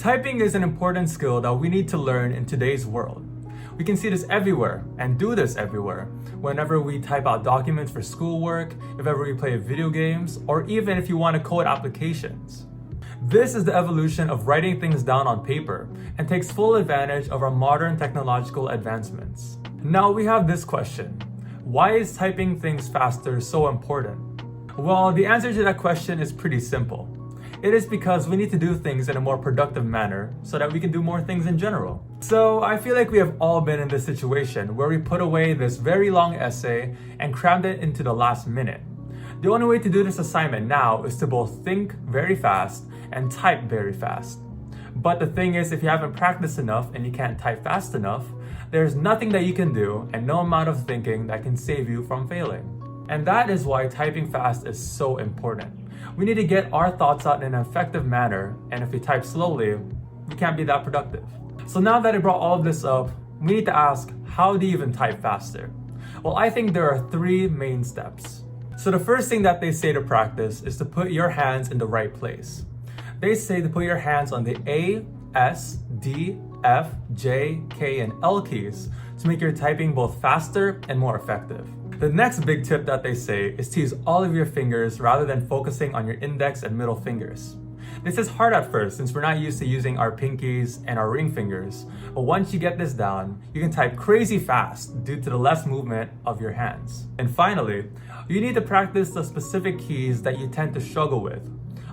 Typing is an important skill that we need to learn in today's world. We can see this everywhere and do this everywhere. Whenever we type out documents for schoolwork, if ever we play video games, or even if you want to code applications. This is the evolution of writing things down on paper and takes full advantage of our modern technological advancements. Now we have this question. Why is typing things faster so important? Well, the answer to that question is pretty simple. It is because we need to do things in a more productive manner so that we can do more things in general. So I feel like we have all been in this situation where we put away this very long essay and crammed it into the last minute. The only way to do this assignment now is to both think very fast and type very fast. But the thing is, if you haven't practiced enough and you can't type fast enough, there's nothing that you can do and no amount of thinking that can save you from failing. And that is why typing fast is so important. We need to get our thoughts out in an effective manner, and if we type slowly, we can't be that productive. So now that I brought all of this up, we need to ask, how do you even type faster? Well, I think there are 3 main steps. So the first thing that they say to practice is to put your hands in the right place. They say to put your hands on the A, S, D, F, J, K, and L keys to make your typing both faster and more effective. The next big tip that they say is to use all of your fingers rather than focusing on your index and middle fingers. This is hard at first since we're not used to using our pinkies and our ring fingers, but once you get this down, you can type crazy fast due to the less movement of your hands. And finally, you need to practice the specific keys that you tend to struggle with.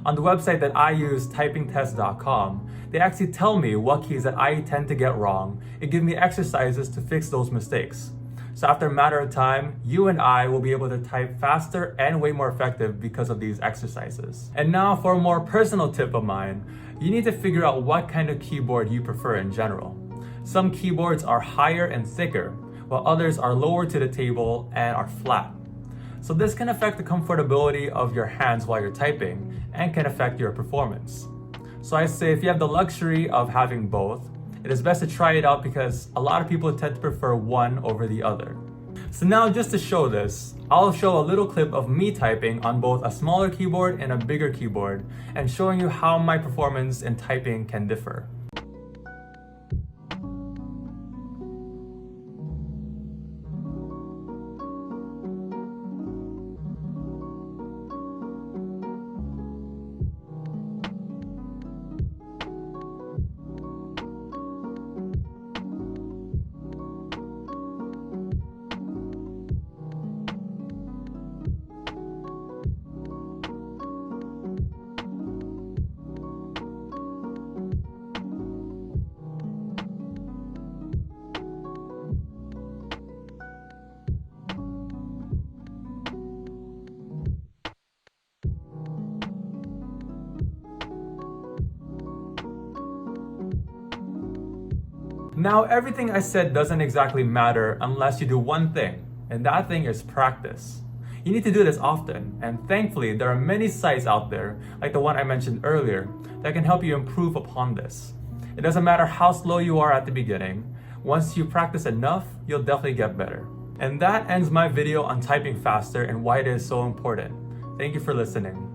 On the website that I use, typingtest.com, they actually tell me what keys that I tend to get wrong and give me exercises to fix those mistakes. So after a matter of time, you and I will be able to type faster and way more effective because of these exercises. And now for a more personal tip of mine, you need to figure out what kind of keyboard you prefer in general. Some keyboards are higher and thicker, while others are lower to the table and are flat. So this can affect the comfortability of your hands while you're typing and can affect your performance. So I say if you have the luxury of having both, it is best to try it out because a lot of people tend to prefer one over the other. So now just to show this, I'll show a little clip of me typing on both a smaller keyboard and a bigger keyboard and showing you how my performance in typing can differ. Now, everything I said doesn't exactly matter unless you do one thing, and that thing is practice. You need to do this often, and thankfully there are many sites out there, like the one I mentioned earlier, that can help you improve upon this. It doesn't matter how slow you are at the beginning, once you practice enough, you'll definitely get better. And that ends my video on typing faster and why it is so important. Thank you for listening.